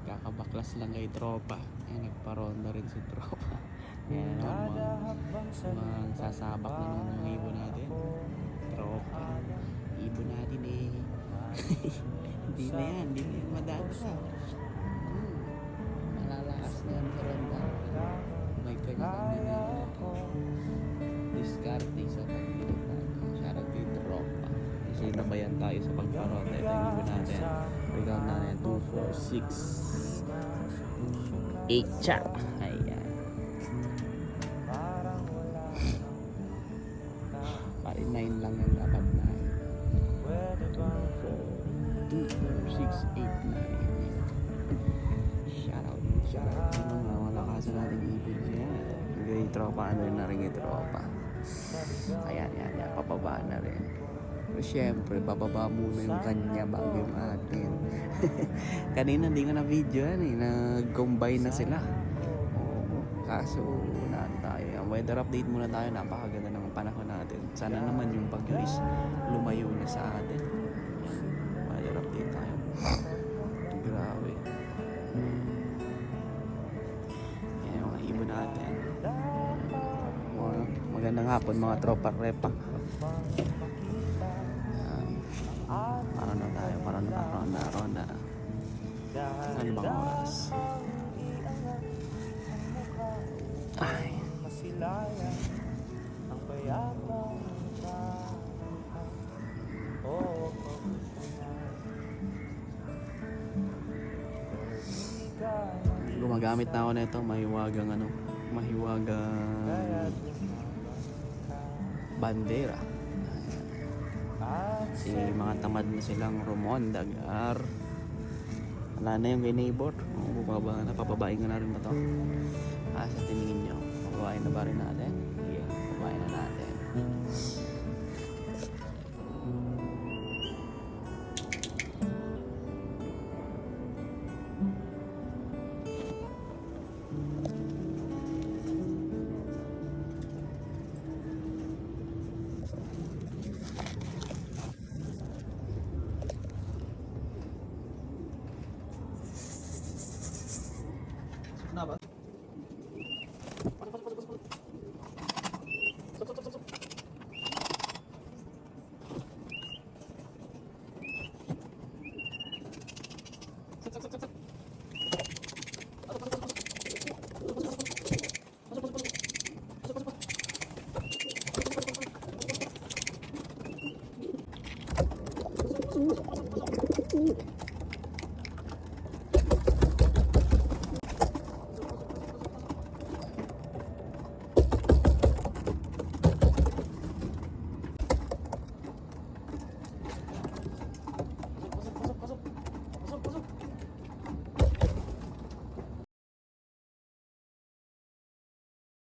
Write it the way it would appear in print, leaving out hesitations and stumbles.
Kakabaklas lang kay tropa. Ayan, nagparonda rin si tropa. Ayan, sasabak na naman yung ibon natin. Tropa. Ibon natin eh. Hindi na yan madami na. Malalakas na yan sa ronda. May kanya-kanya na diskarte sa pagpilitan. Shoutout kay tropa. Sinabayan tayo sa pagparonda. Ito yung ibon natin. Regard natin 2, 4, 6 8 cha. Ayan. Pari 9 lang yung dapat na. 2, 4, 6, 8, 9. Shoutout sa mga malakasan natin ibig yan. Gay tropa, ano na rin yung tropa. Ayan, papaba na rin. Pero syempre, bababa muna yung kanya bago yung atin. Kanina hindi ko na video yan eh. Nag-combine na sila. Oo, kaso unahan tayo. Ang weather update muna tayo. Napakaganda ng panahon natin. Sana naman yung bagyo is lumayo na sa atin. Weather update tayo. Grabe. Yan yung mga ibon natin. Magandang hapon mga tropa repa. Ronda. Ano bang oras? Ay. Gumagamit na ako nito, mahiwagang bandera. Kasi mga tamad na silang rumondagar. Wala na yung neighbor. Papabain nga na rin ba ito? Sa tingin nyo, papabain na ba rin natin? Yeah, papabain na natin.